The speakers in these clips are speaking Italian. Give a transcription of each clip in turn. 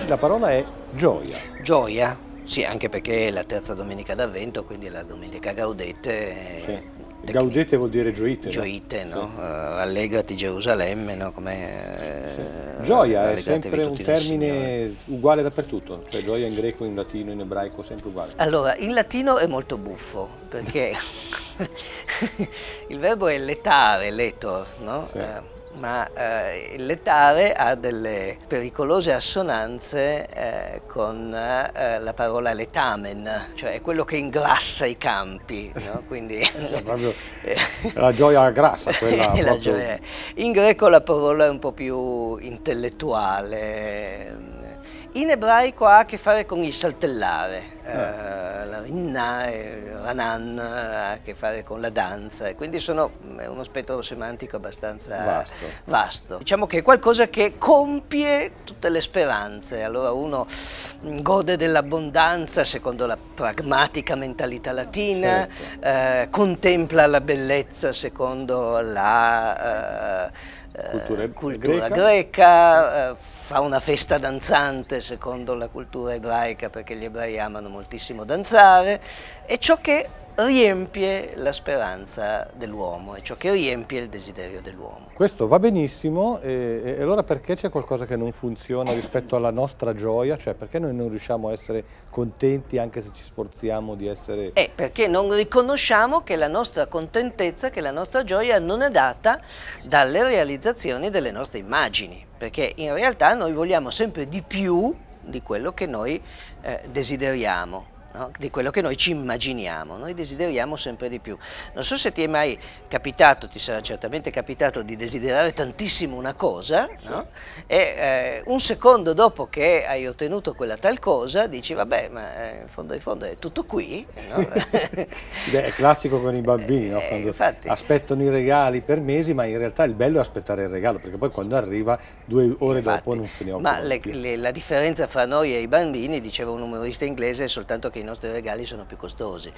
oggi la parola è gioia. Gioia, sì, anche perché è la terza domenica d'Avvento, quindi la domenica Gaudete. Sì. Gaudete vuol dire gioite, Gioite, no? no? Sì. Allegrati Gerusalemme, no? Sì. Gioia è sempre un termine uguale dappertutto, cioè gioia in greco, in latino, in ebraico, sempre uguale. Allora, in latino è molto buffo, perché il verbo è letare, letor, no? Sì. Ma il letare ha delle pericolose assonanze con la parola letamen, cioè è quello che ingrassa i campi, no? Quindi è proprio la gioia grassa, quella la proprio... gioia. In greco la parola è un po' più intellettuale. In ebraico ha a che fare con il saltellare, la rinna, ranan, ha a che fare con la danza, e quindi è uno spettro semantico abbastanza vasto. Diciamo che è qualcosa che compie tutte le speranze, allora uno gode dell'abbondanza secondo la pragmatica mentalità latina, certo. Contempla la bellezza secondo la cultura greca, fa una festa danzante secondo la cultura ebraica, perché gli ebrei amano moltissimo danzare, è ciò che riempie la speranza dell'uomo, è ciò che riempie il desiderio dell'uomo. Questo va benissimo, e allora perché c'è qualcosa che non funziona rispetto alla nostra gioia? Cioè perché noi non riusciamo a essere contenti anche se ci sforziamo di essere... Perché non riconosciamo che la nostra contentezza, che la nostra gioia non è data dalle realizzazioni delle nostre immagini, perché in realtà noi vogliamo sempre di più di quello che noi desideriamo. No? Di quello che noi ci immaginiamo, noi desideriamo sempre di più. Non so se ti è mai capitato, ti sarà certamente capitato di desiderare tantissimo una cosa, no? E un secondo dopo che hai ottenuto quella tal cosa dici vabbè, ma in fondo è tutto qui, no? Beh, è classico con i bambini, no? Quando infatti, aspettano i regali per mesi, ma in realtà il bello è aspettare il regalo, perché poi quando arriva 2 ore dopo non se ne occupa. Ma la differenza fra noi e i bambini, diceva un umorista inglese, è soltanto che i nostri regali sono più costosi,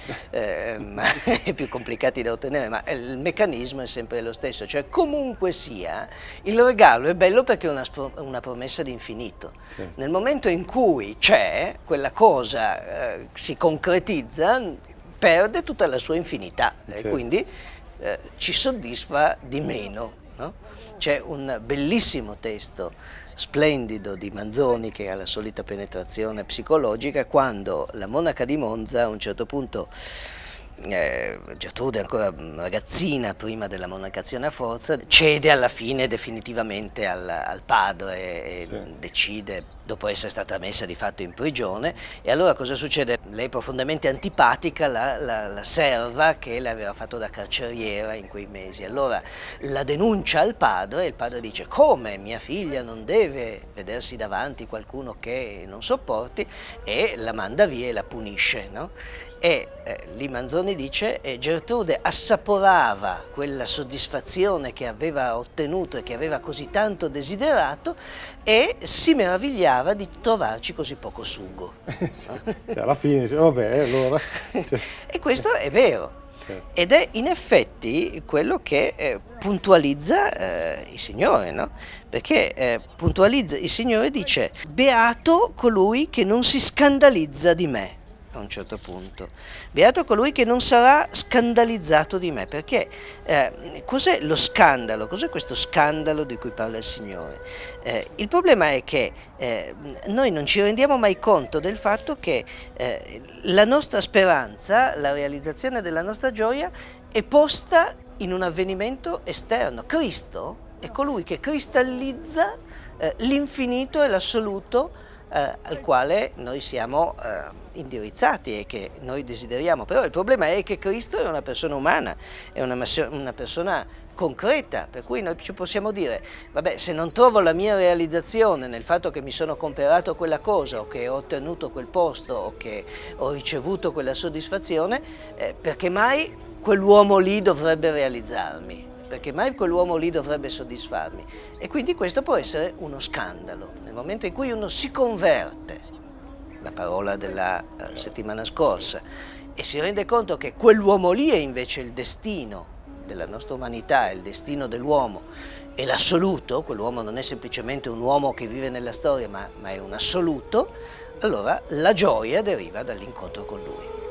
più complicati da ottenere, ma il meccanismo è sempre lo stesso, cioè comunque sia il regalo è bello perché è una promessa di infinito. Certo. Nel momento in cui c'è quella cosa, si concretizza, perde tutta la sua infinità, certo. E quindi ci soddisfa di meno, no? C'è un bellissimo testo splendido di Manzoni che ha la solita penetrazione psicologica, quando la monaca di Monza a un certo punto, Gertrude ancora ragazzina prima della monacazione a forza, cede alla fine definitivamente al padre e decide, dopo essere stata messa di fatto in prigione, e allora cosa succede? Lei è profondamente antipatica, la serva che le aveva fatto da carceriera in quei mesi, allora la denuncia al padre e il padre dice: come mia figlia non deve vedersi davanti qualcuno che non sopporti, e la manda via e la punisce, no? E lì Manzoni dice Gertrude assaporava quella soddisfazione che aveva ottenuto e che aveva così tanto desiderato, e si meravigliava di trovarci così poco sugo. Cioè, alla fine, vabbè, allora... E questo è vero. Certo. Ed è in effetti quello che puntualizza il Signore, no? Perché puntualizza il Signore, dice: beato colui che non si scandalizza di me. A un certo punto, beato colui che non sarà scandalizzato di me, perché cos'è lo scandalo? Cos'è questo scandalo di cui parla il Signore? Il problema è che noi non ci rendiamo mai conto del fatto che la nostra speranza, la realizzazione della nostra gioia è posta in un avvenimento esterno. Cristo è colui che cristallizza l'infinito e l'assoluto al quale noi siamo indirizzati e che noi desideriamo. Però il problema è che Cristo è una persona umana, è una persona concreta, per cui noi ci possiamo dire: vabbè, se non trovo la mia realizzazione nel fatto che mi sono comprato quella cosa, o che ho ottenuto quel posto, o che ho ricevuto quella soddisfazione, perché mai quell'uomo lì dovrebbe realizzarmi? Perché mai quell'uomo lì dovrebbe soddisfarmi? E quindi questo può essere uno scandalo. Nel momento in cui uno si converte, la parola della settimana scorsa, e si rende conto che quell'uomo lì è invece il destino della nostra umanità, è il destino dell'uomo, è l'assoluto, quell'uomo non è semplicemente un uomo che vive nella storia, ma è un assoluto, allora la gioia deriva dall'incontro con lui.